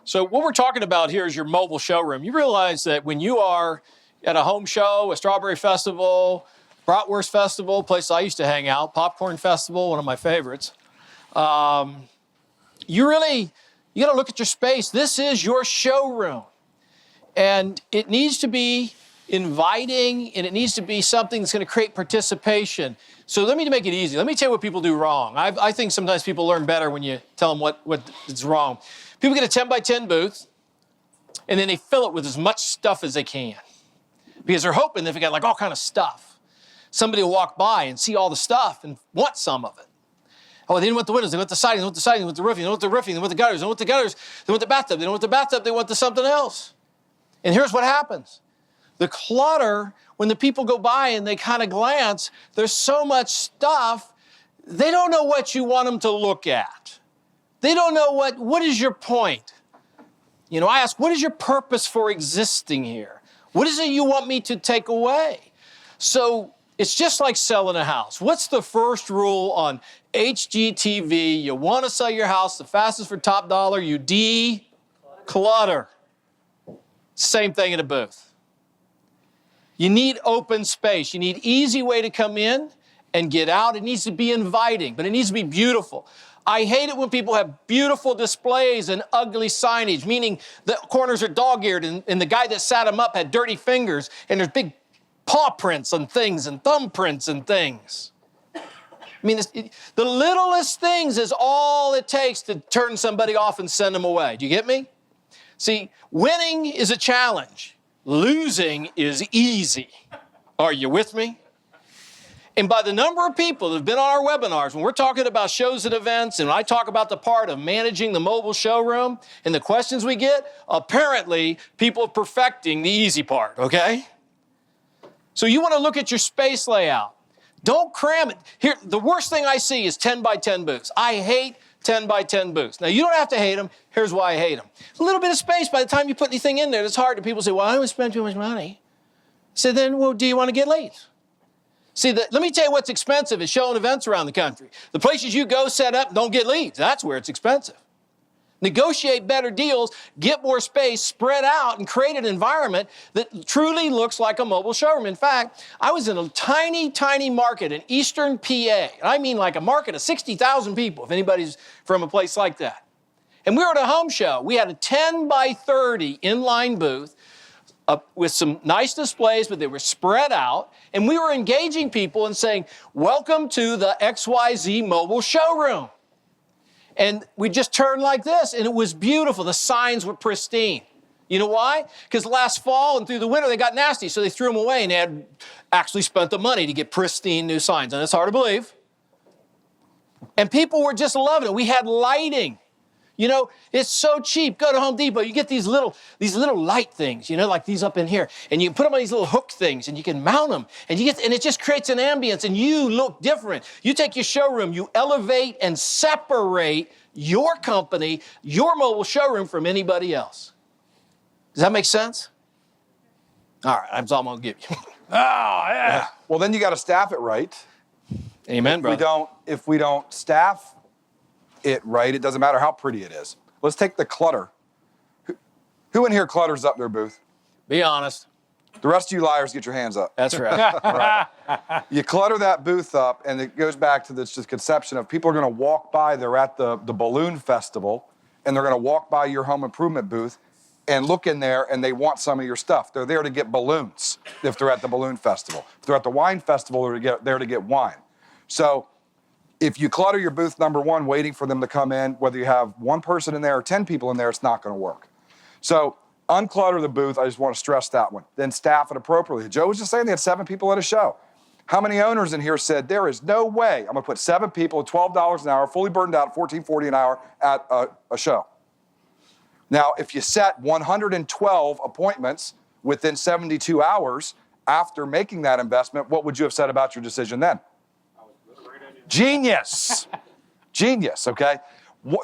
So what we're talking about here is your mobile showroom. You realize that when you are at a home show, a strawberry festival, bratwurst festival, place I used to hang out, popcorn festival, one of my favorites, you got to look at your space. This is your showroom. And it needs to be inviting, and it needs to be something that's going to create participation. So let me make it easy. Let me tell you what people do wrong. I think sometimes people learn better when you tell them what is wrong. People get a 10 by 10 booth, and then they fill it with as much stuff as they can. Because they're hoping that if they got like all kind of stuff, somebody will walk by and see all the stuff and want some of it. Oh, they didn't want the windows, they want the siding, they want the siding, they want the roofing, they want the roofing, they want the gutters, they want the gutters, they want the bathtub, they don't want the bathtub, they want the something else. And here's what happens. The clutter, when the people go by and they kind of glance, there's so much stuff, they don't know what you want them to look at. They don't know what is your point? You know, I ask, what is your purpose for existing here? What is it you want me to take away? So it's just like selling a house. What's the first rule on HGTV? You want to sell your house the fastest for top dollar, you declutter. Same thing in a booth. You need open space. You need easy way to come in and get out. It needs to be inviting, but it needs to be beautiful. I hate it when people have beautiful displays and ugly signage, meaning the corners are dog-eared and the guy that sat them up had dirty fingers and there's big paw prints on things and thumbprints and things. I mean, the littlest things is all it takes to turn somebody off and send them away. Do you get me? See, winning is a challenge. Losing is easy. Are you with me? And by the number of people that have been on our webinars, when we're talking about shows and events, and I talk about the part of managing the mobile showroom and the questions we get, apparently people are perfecting the easy part, okay? So you want to look at your space layout. Don't cram it. Here, the worst thing I see is 10 by 10 booths. I hate 10 by 10 booths. Now, you don't have to hate them. Here's why I hate them. A little bit of space, by the time you put anything in there, it's hard. And people say, well, I don't spend too much money. So then, well, do you want to get leads? See, let me tell you what's expensive is showing events around the country. The places you go set up, don't get leads. That's where it's expensive. Negotiate better deals, get more space, spread out, and create an environment that truly looks like a mobile showroom. In fact, I was in a tiny, tiny market in eastern PA. And I mean like a market of 60,000 people, if anybody's from a place like that. And we were at a home show. We had a 10 by 30 inline booth with some nice displays, but they were spread out. And we were engaging people and saying, welcome to the XYZ mobile showroom. And we just turned like this, and it was beautiful. The signs were pristine. You know why? Because last fall and through the winter, they got nasty, so they threw them away, and they had actually spent the money to get pristine new signs. And it's hard to believe. And people were just loving it. We had lighting. You know, it's so cheap. Go to Home Depot. You get these little light things, you know, like these up in here. And you put them on these little hook things, and you can mount them. And it just creates an ambience, and you look different. You take your showroom, you elevate and separate your company, your mobile showroom from anybody else. Does that make sense? All right, that's all I'm going to give you. Oh, yeah. Well, then you got to staff it right. Amen, brother. If we don't staff it right, it doesn't matter how pretty it is. Let's take the clutter. Who in here clutters up their booth? Be honest. The rest of you liars, get your hands up. That's right. Right. You clutter that booth up, and it goes back to this just conception of people are going to walk by. They're at the balloon festival, and they're going to walk by your home improvement booth and look in there, and they want some of your stuff. They're there to get balloons if they're at the balloon festival. If they're at the wine festival, they're there to get wine. So if you clutter your booth, number one, waiting for them to come in, whether you have one person in there or 10 people in there, it's not going to work. So unclutter the booth. I just want to stress that one. Then staff it appropriately. Joe was just saying they had 7 people at a show. How many owners in here said, there is no way I'm going to put 7 people at $12 an hour, fully burdened out, $14.40 an hour at a show? Now, if you set 112 appointments within 72 hours after making that investment, what would you have said about your decision then? Genius. Genius, okay?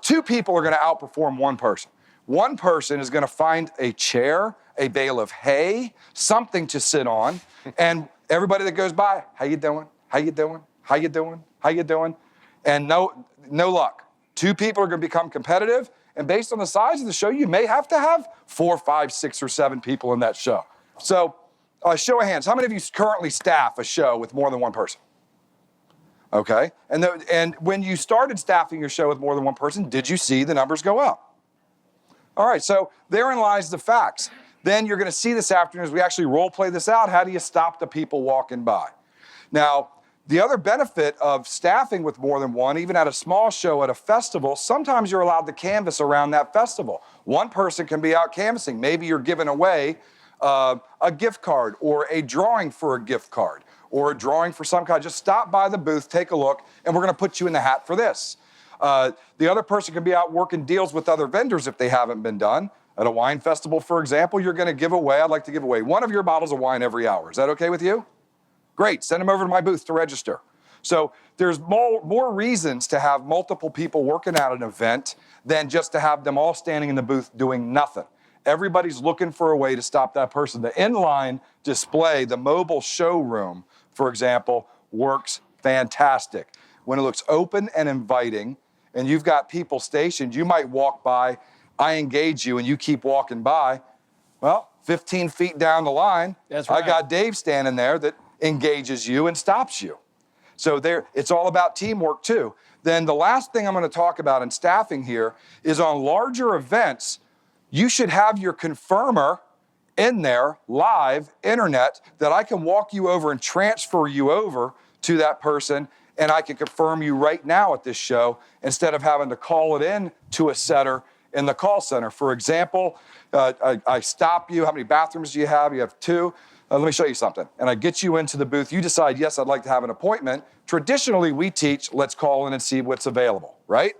2 people are going to outperform 1 person. 1 person is going to find a chair, a bale of hay, something to sit on, and everybody that goes by, how you doing? How you doing? How you doing? How you doing? And no luck. 2 people are going to become competitive, And based on the size of the show, you may have to have 4, 5, 6, or 7 people in that show. So, show of hands, how many of you currently staff a show with more than one person? Okay, and when you started staffing your show with more than one person, did you see the numbers go up? All right, so therein lies the facts. Then you're going to see this afternoon as we actually role play this out. How do you stop the people walking by? Now, the other benefit of staffing with more than one, even at a small show at a festival, sometimes you're allowed to canvas around that festival. One person can be out canvassing. Maybe you're giving away a gift card or a drawing for a gift card or a drawing for some kind. Just stop by the booth, take a look, and we're going to put you in the hat for this. The other person can be out working deals with other vendors if they haven't been done. At a wine festival, for example, you're going to give away, I'd like to give away one of your bottles of wine every hour. Is that okay with you? Great, send them over to my booth to register. So there's more reasons to have multiple people working at an event than just to have them all standing in the booth doing nothing. Everybody's looking for a way to stop that person. The inline display, the mobile showroom, for example, works fantastic. When it looks open and inviting, and you've got people stationed, you might walk by, I engage you, and you keep walking by. Well, 15 feet down the line, That's right. I got Dave standing there that engages you and stops you. So it's all about teamwork too. Then the last thing I'm going to talk about in staffing here is on larger events, you should have your confirmer in there, live, internet, that I can walk you over and transfer you over to that person, and I can confirm you right now at this show instead of having to call it in to a setter in the call center. For example, I stop you. How many bathrooms do you have? You have 2. Let me show you something. And I get you into the booth. You decide, yes, I'd like to have an appointment. Traditionally, we teach, let's call in and see what's available, right?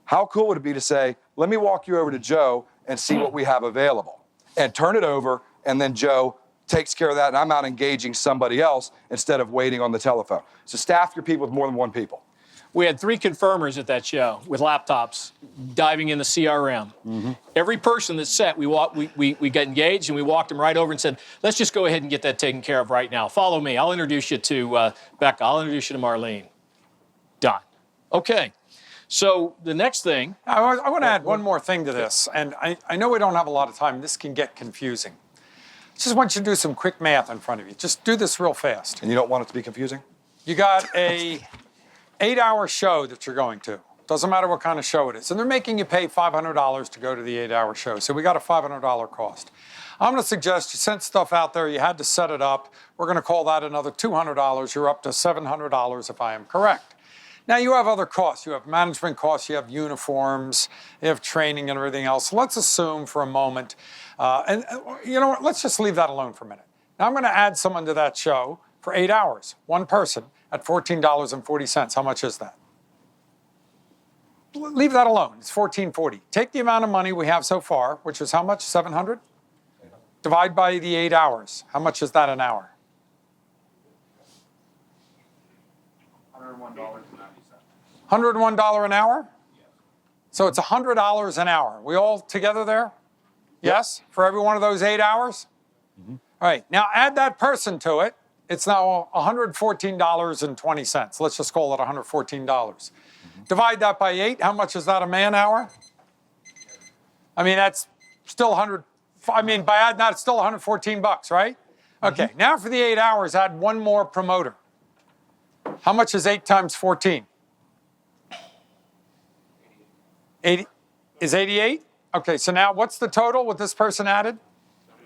How cool would it be to say, let me walk you over to Joe and see what we have available, and turn it over, and then Joe takes care of that, and I'm out engaging somebody else instead of waiting on the telephone. So staff your people with more than one people. We had 3 confirmers at that show with laptops diving in the CRM. Mm-hmm. Every person that's set, we got engaged and we walked them right over and said, let's just go ahead and get that taken care of right now. Follow me. I'll introduce you to Becca. I'll introduce you to Marlene. Done. Okay. So the next thing. I want to add one more thing to this. And I know we don't have a lot of time. This can get confusing. Just want you to do some quick math in front of you. Just do this real fast. And you don't want it to be confusing? You got a 8-hour show that you're going to. Doesn't matter what kind of show it is. And they're making you pay $500 to go to the 8-hour show. So we got a $500 cost. I'm going to suggest you sent stuff out there. You had to set it up. We're going to call that another $200. You're up to $700 if I am correct. Now you have other costs. You have management costs. You have uniforms. You have training and everything else. Let's assume for a moment, and you know what? Let's just leave that alone for a minute. Now I'm going to add someone to that show for 8 hours. One person. At $14.40. How much is that? Leave that alone. It's $14.40. Take the amount of money we have so far, which is how much? $700? Divide by the 8 hours. How much is that an hour? $101.90. $101 an hour? Yes. So it's $100 an hour. We all together there? Yes? For every one of those 8 hours? Mm-hmm. All right. Now add that person to it. It's now $114.20. Let's just call it $114. Mm-hmm. Divide that by 8. How much is that a man hour? I mean, that's still by adding that, it's still $114, right? Okay, mm-hmm. Now for the 8 hours, add one more promoter. How much is 8 times 14? 80. Is 88? Okay, so now what's the total with this person added?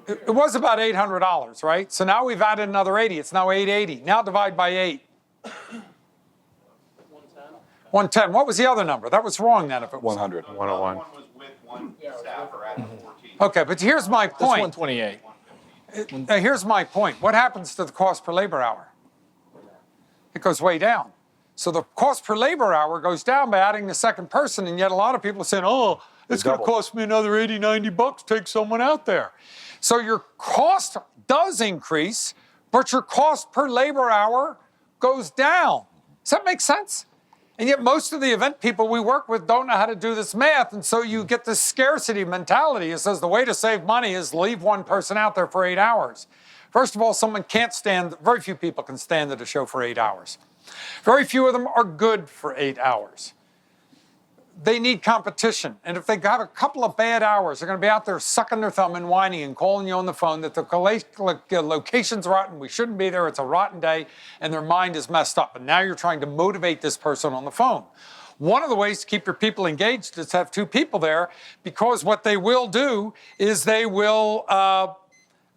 It was about $800, right? So now we've added another 80. It's now 880. Now divide by 8. 110. What was the other number? That was wrong then if it was 100. 101 was with one staffer at 14. Okay, but here's my That's point. 128. Here's my point. What happens to the cost per labor hour? It goes way down. So the cost per labor hour goes down by adding the second person, and yet a lot of people are saying, oh, it's going to cost me another $80, $90 to take someone out there. So your cost does increase, but your cost per labor hour goes down. Does that make sense? And yet most of the event people we work with don't know how to do this math, and so you get this scarcity mentality. It says the way to save money is leave one person out there for 8 hours. First of all, very few people can stand at a show for 8 hours. Very few of them are good for 8 hours. they need competition. And if they have a couple of bad hours, they're going to be out there sucking their thumb and whining and calling you on the phone that the location's rotten, we shouldn't be there, it's a rotten day, and their mind is messed up. And now you're trying to motivate this person on the phone. One of the ways to keep your people engaged is to have two people there, because what they will do is they will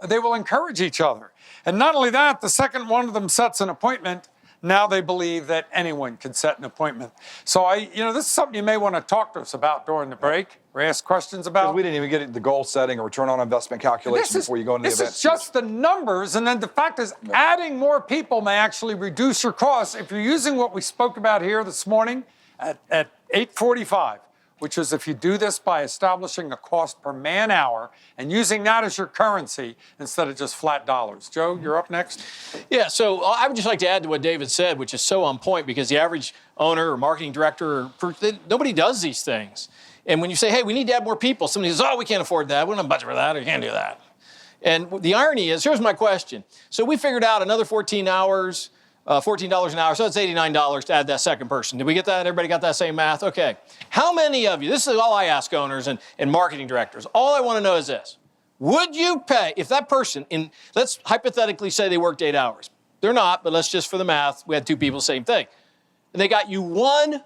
encourage each other. And not only that, the second one of them sets an appointment, now they believe that anyone can set an appointment. So this is something you may want to talk to us about during the break or ask questions about. We didn't even get the goal setting or return on investment calculation before you go into the event. This is just the numbers, and then the fact is adding more people may actually reduce your costs. If you're using what we spoke about here this morning at 8:45, which is if you do this by establishing a cost per man hour and using that as your currency instead of just flat dollars. Joe, you're up next. Yeah, so I would just like to add to what David said, which is so on point, because the average owner or marketing director, nobody does these things. And when you say, hey, we need to add more people, somebody says, oh, we can't afford that. We don't have budget for that, or you can't do that. And the irony is, here's my question. So we figured out another 14 hours, $14 an hour, so it's $89 to add that second person. Did we get that? Everybody got that same math? Okay. How many of you, this is all I ask owners and marketing directors, all I want to know is this. Would you pay, if that person, let's hypothetically say they worked 8 hours. They're not, but let's just for the math, we had two people, same thing. And they got you one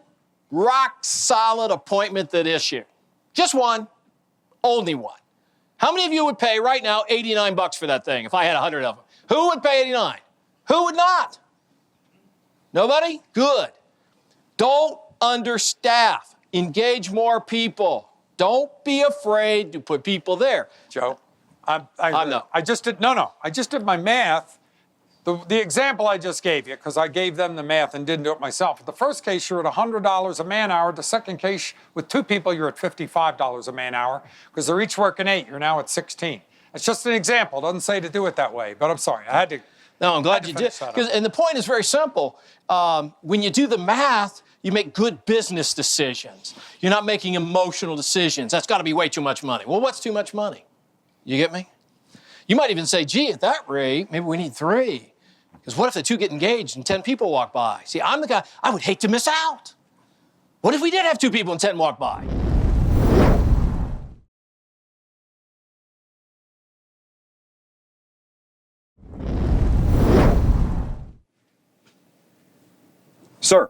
rock solid appointment that issue. Just one, only one. How many of you would pay right now $89 for that thing if I had 100 of them? Who would pay 89? Who would not? Nobody? Good. Don't understaff. Engage more people. Don't be afraid to put people there. Joe, I just did my math. The example I just gave you, because I gave them the math and didn't do it myself. The first case, you're at $100 a man hour. The second case, with two people, you're at $55 a man hour, because they're each working 8. You're now at 16. It's just an example. It doesn't say to do it that way, but I'm sorry. I had to. No, I'm glad you did. And the point is very simple. When you do the math, you make good business decisions. You're not making emotional decisions. That's got to be way too much money. Well, what's too much money? You get me? You might even say, gee, at that rate, maybe we need 3. Because what if the 2 get engaged and 10 people walk by? See, I'm the guy, I would hate to miss out. What if we did have 2 people and 10 walk by? Sir,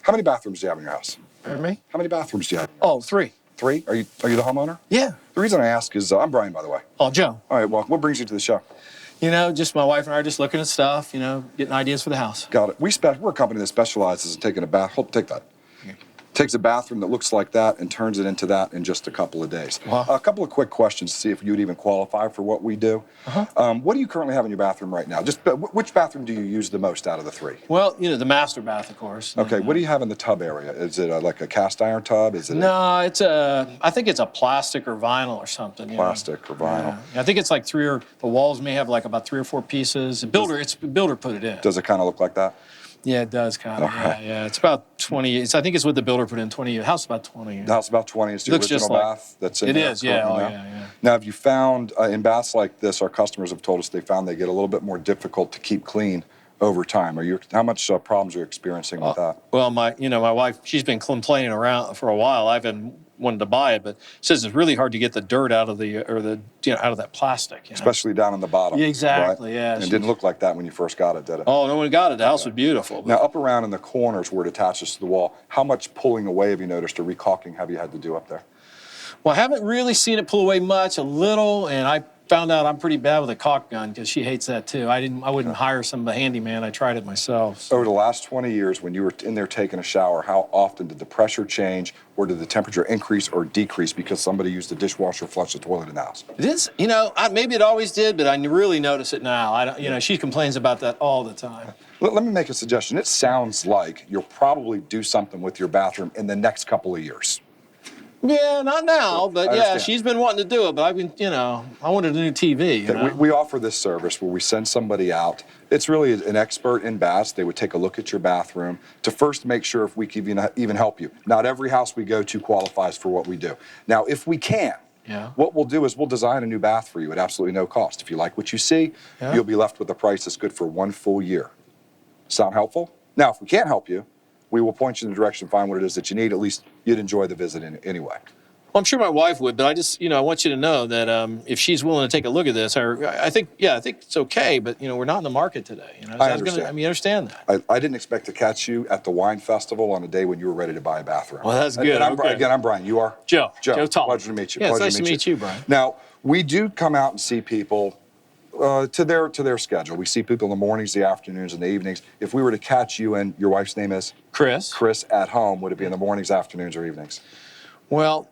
how many bathrooms do you have in your house? Pardon me? How many bathrooms do you have in your house? 3. 3? Are you the homeowner? Yeah. The reason I ask is, I'm Brian, by the way. Oh, Joe. All right, well, what brings you to the show? Just my wife and I are just looking at stuff, getting ideas for the house. Got it. We're a company that specializes in taking a bath. Take that. Takes a bathroom that looks like that and turns it into that in just a couple of days. Wow. A couple of quick questions to see if you'd even qualify for what we do. What do you currently have in your bathroom right now? Just which bathroom do you use the most out of the 3? Well, the master bath, of course. Okay, what do you have in the tub area? Is it like a cast iron tub? Is it? No, I think it's a plastic or vinyl or something. Plastic or vinyl. Yeah. I think it's like the walls may have like about 3 or 4 pieces. Builder put it in. Does it kind of look like that? Yeah, it does kind of. Okay. Yeah. It's about 20. I think it's what the builder put in 20. The house is about 20. The house is about 20. It's the Looks original just like, bath that's in it there. It is, yeah. Oh, now. yeah. Now, have you found in baths like this, our customers have told us they found they get a little bit more difficult to keep clean over time. How much problems are you experiencing with that? Well, my wife, she's been complaining around for a while. I've been wanting to buy it, but says it's really hard to get the dirt out of out of that plastic. Especially down in the bottom. Yeah, exactly. Right? Yeah. And it didn't look like that when you first got it, did it? Oh, no, when we got it, the house was beautiful. Now, up around in the corners where it attaches to the wall, how much pulling away have you noticed, or recaulking have you had to do up there? Well, I haven't really seen it pull away much, a little, and I found out I'm pretty bad with a caulk gun because she hates that too. I wouldn't hire some handyman. I tried it myself. So. Over the last 20 years, when you were in there taking a shower, how often did the pressure change, or did the temperature increase or decrease because somebody used the dishwasher, flushed the toilet in the house? It is, maybe it always did, but I really notice it now. She complains about that all the time. Let me make a suggestion. It sounds like you'll probably do something with your bathroom in the next couple of years. Yeah, not now, but yeah, she's been wanting to do it, but I've been, I wanted a new TV. We offer this service where we send somebody out. It's really an expert in baths. They would take a look at your bathroom to first make sure if we can even help you. Not every house we go to qualifies for what we do. Now, if we can, what we'll do is we'll design a new bath for you at absolutely no cost. If you like what you see, you'll be left with a price that's good for 1 full year. Sound helpful? Now, if we can't help you, we will point you in the direction, find what it is that you need. At least you'd enjoy the visit anyway. Well, I'm sure my wife would, but I just, I want you to know that if she's willing to take a look at this, I think it's okay, but, we're not in the market today. I understand. You understand that. I didn't expect to catch you at the wine festival on a day when you were ready to buy a bathroom. Well, that's good. And I'm Brian. You are? Joe. Joe Tall. Pleasure to meet you. Yeah, Pleasure it's nice to meet you, Brian. Now, we do come out and see people to their schedule. We see people in the mornings, the afternoons, and the evenings. If we were to catch you, and your wife's name is? Chris. Chris at home, would it be in the mornings, afternoons, or evenings? Well,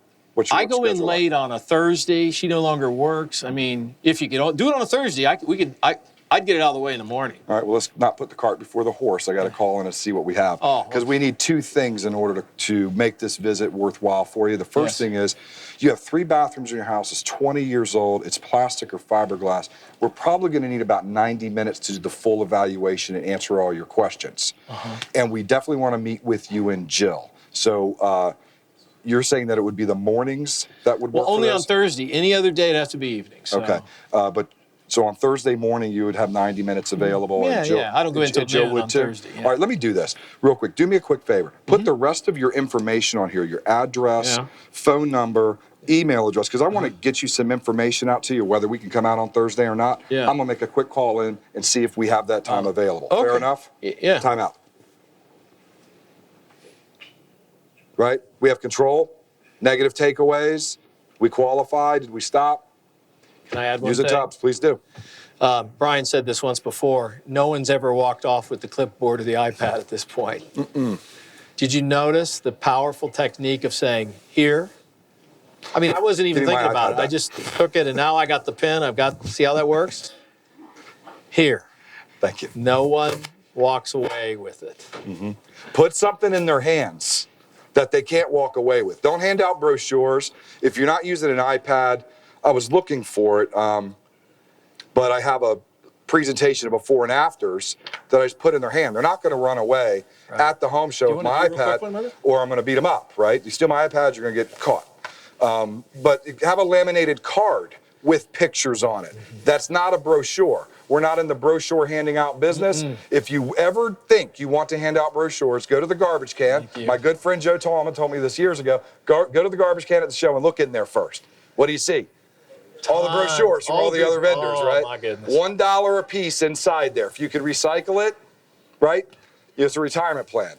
I go in schedule late on a Thursday. She no longer works. I mean, if you could do it on a Thursday, I'd get it out of the way in the morning. All right, well, let's not put the cart before the horse. I got to call in and see what we have. Because we need two things in order to make this visit worthwhile for you. The first thing is you have 3 bathrooms in your house. It's 20 years old. It's plastic or fiberglass. We're probably going to need about 90 minutes to do the full evaluation and answer all your questions. And we definitely want to meet with you and Jill. So you're saying that it would be the mornings that would work Well, only for on this? Thursday. Any other day, it has to be evening. So. Okay. So on Thursday morning, you would have 90 minutes available. Yeah, and Jill, I don't go until noon on Thursday. Yeah. All right, let me do this real quick. Do me a quick favor. Put the rest of your information on here, your address, phone number, email address, because I want to get you some information out to you, whether we can come out on Thursday or not. Yeah. I'm going to make a quick call in and see if we have that time available. Okay. Fair enough? Yeah. Time out. Right? We have control. Negative takeaways. We qualify. Did we stop? Can I add one Use the thing? tubs. Please do. Brian said this once before. No one's ever walked off with the clipboard or the iPad at this point. Did you notice the powerful technique of saying, here? I mean, I wasn't even thinking about it. I just took it, and now I got the pen. See how that works? Here. Thank you. No one walks away with it. Put something in their hands that they can't walk away with. Don't hand out brochures. If you're not using an iPad, I was looking for it, but I have a presentation of before and afters that I just put in their hand. They're not going to run away at the home show with my iPad, or I'm going to beat them up, right? You steal my iPad, you're going to get caught. But have a laminated card with pictures on it. That's not a brochure. We're not in the brochure handing out business. If you ever think you want to hand out brochures, go to the garbage can. My good friend Joe Tallman told me this years ago. Go to the garbage can at the show and look in there first. What do you see? All the brochures from all the other vendors, right? My goodness. $1 a piece inside there. If you could recycle it, right? It's a retirement plan.